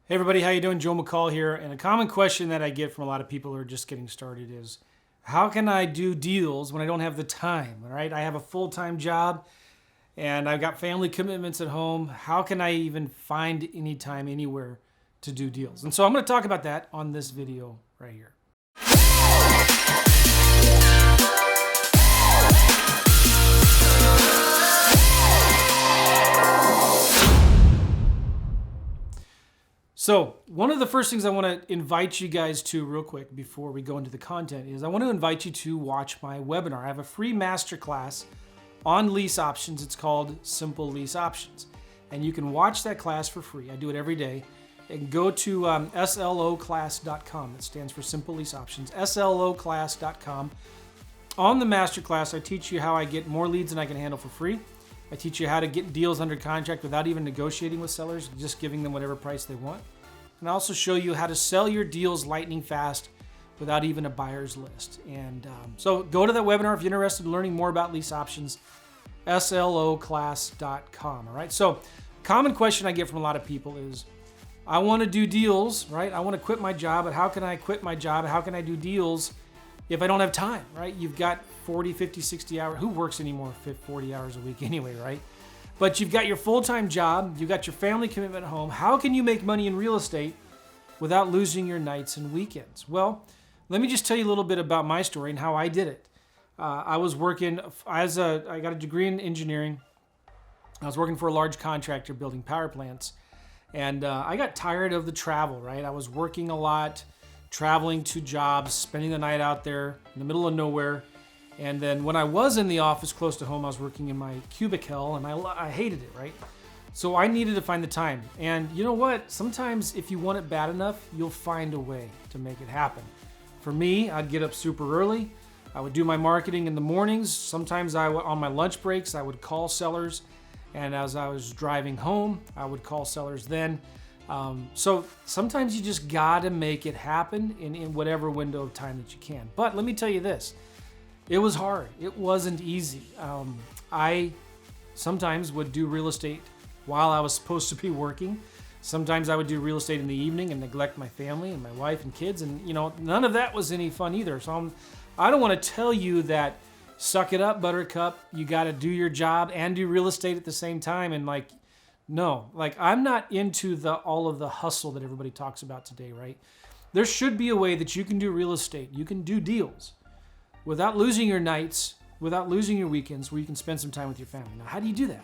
Hey everybody, how you doing? Joe McCall here. And a common question that I get from a lot of people who are just getting started is, how can I do deals when I don't have the time, all right? I have a full-time job and I've got family commitments at home. How can I even find any time anywhere to do deals? And so I'm going to talk about that on this video right here. So one of the first things I want to invite you guys to real quick before we go into the content is I want to invite you to watch my webinar. I have a free masterclass on lease options. It's called Simple Lease Options. And you can watch that class for free. I do it every day. And go to sloclass.com. It stands for Simple Lease Options. sloclass.com. On the masterclass, I teach you how I get more leads than I can handle for free. I teach you how to get deals under contract without even negotiating with sellers, just giving them whatever price they want. And I also show you how to sell your deals lightning fast without even a buyer's list. And so go to that webinar if you're interested in learning more about lease options, sloclass.com. All right. So common question I get from a lot of people is, I want to do deals, right? I want to quit my job, but how can I quit my job? How can I do deals if I don't have time, right? You've got 40, 50, 60 hours. Who works anymore 40 hours a week anyway, right? But you've got your full-time job, you've got your family commitment at home. How can you make money in real estate without losing your nights and weekends? Well, let me just tell you a little bit about my story and how I did it. I was working I got a degree in engineering. I was working for a large contractor building power plants. And I got tired of the travel, right? I was working a lot, traveling to jobs, spending the night out there in the middle of nowhere. And then when I was in the office close to home, I was working in my cubicle and I hated it, right? So I needed to find the time. And you know what? Sometimes if you want it bad enough, you'll find a way to make it happen. For me, I'd get up super early. I would do my marketing in the mornings. Sometimes on my lunch breaks, I would call sellers. And as I was driving home, I would call sellers then. So sometimes you just gotta make it happen in whatever window of time that you can. But let me tell you this. It was hard. It wasn't easy. I sometimes would do real estate while I was supposed to be working. Sometimes I would do real estate in the evening and neglect my family and my wife and kids. And you know, none of that was any fun either. So I don't want to tell you that suck it up, buttercup. You got to do your job and do real estate at the same time. And no, I'm not into all of the hustle that everybody talks about today, right? There should be a way that you can do real estate. You can do deals without losing your nights, without losing your weekends, where you can spend some time with your family. Now, how do you do that?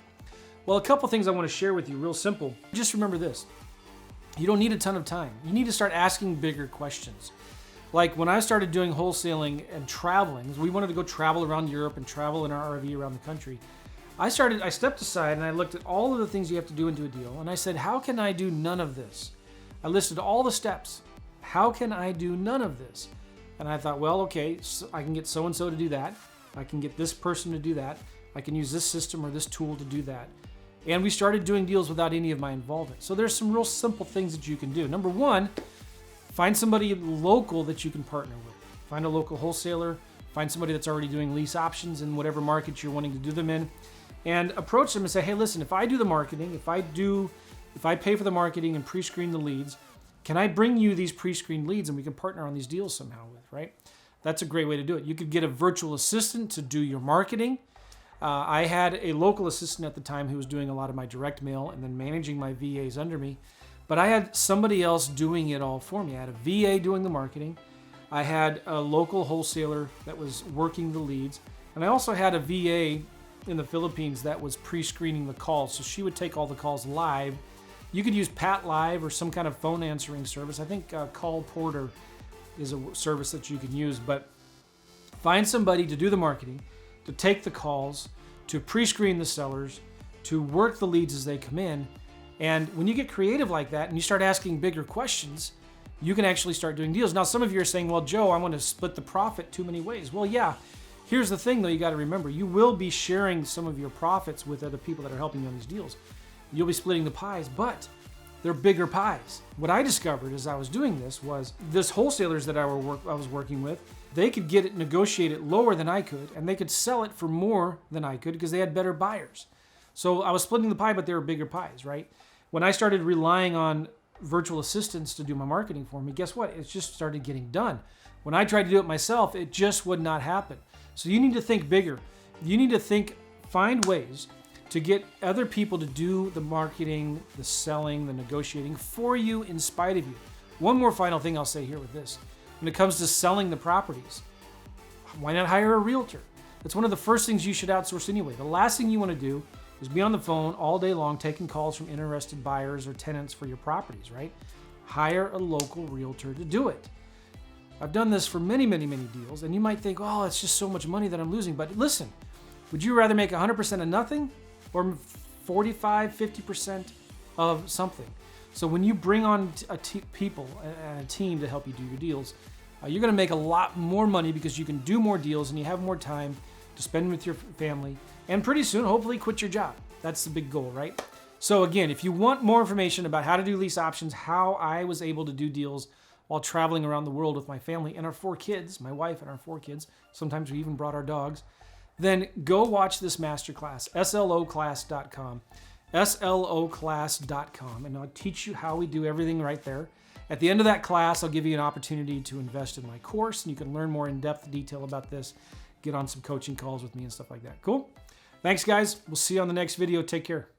Well, a couple things I want to share with you, real simple. Just remember this. You don't need a ton of time. You need to start asking bigger questions. Like when I started doing wholesaling and traveling, we wanted to go travel around Europe and travel in our RV around the country. I stepped aside and I looked at all of the things you have to do into a deal. And I said, how can I do none of this? I listed all the steps. How can I do none of this? And I thought, well, okay, so I can get so-and-so to do that. I can get this person to do that. I can use this system or this tool to do that. And we started doing deals without any of my involvement. So there's some real simple things that you can do. Number one, find somebody local that you can partner with. Find a local wholesaler. Find somebody that's already doing lease options in whatever market you're wanting to do them in. And approach them and say, hey, listen, if I do the marketing, if I pay for the marketing and pre-screen the leads, can I bring you these pre-screened leads and we can partner on these deals somehow with, right? That's a great way to do it. You could get a virtual assistant to do your marketing. I had a local assistant at the time who was doing a lot of my direct mail and then managing my VAs under me. But I had somebody else doing it all for me. I had a VA doing the marketing. I had a local wholesaler that was working the leads. And I also had a VA in the Philippines that was pre-screening the calls. So she would take all the calls live. You could use Pat Live or some kind of phone answering service. I think Call Porter is a service that you can use. But find somebody to do the marketing, to take the calls, to pre-screen the sellers, to work the leads as they come in. And when you get creative like that and you start asking bigger questions, you can actually start doing deals. Now, some of you are saying, well, Joe, I want to split the profit too many ways. Well, yeah. Here's the thing, though, you got to remember. You will be sharing some of your profits with other people that are helping you on these deals. You'll be splitting the pies, but they're bigger pies. What I discovered as I was doing this was this wholesalers that I was working with, they could get it negotiated lower than I could, and they could sell it for more than I could because they had better buyers. So I was splitting the pie, but they were bigger pies, right? When I started relying on virtual assistants to do my marketing for me. Guess what? It just started getting done. When I tried to do it myself, it just would not happen. So you need to think bigger. You need to find ways to get other people to do the marketing, the selling, the negotiating for you in spite of you. One more final thing I'll say here with this. When it comes to selling the properties, why not hire a realtor? That's one of the first things you should outsource anyway. The last thing you want to do is be on the phone all day long taking calls from interested buyers or tenants for your properties, right? Hire a local realtor to do it. I've done this for many, many, many deals, and you might think, oh, it's just so much money that I'm losing. But listen, would you rather make 100% of nothing or 45, 50% of something? So when you bring on people and a team to help you do your deals, you're going to make a lot more money because you can do more deals and you have more time to spend with your family, and pretty soon, hopefully, quit your job. That's the big goal, right? So again, if you want more information about how to do lease options, how I was able to do deals while traveling around the world with my family and our 4 kids, my wife and our 4 kids, sometimes we even brought our dogs, then go watch this masterclass, sloclass.com, sloclass.com, and I'll teach you how we do everything right there. At the end of that class, I'll give you an opportunity to invest in my course, and you can learn more in-depth detail about this, get on some coaching calls with me and stuff like that. Cool? Thanks, guys. We'll see you on the next video. Take care.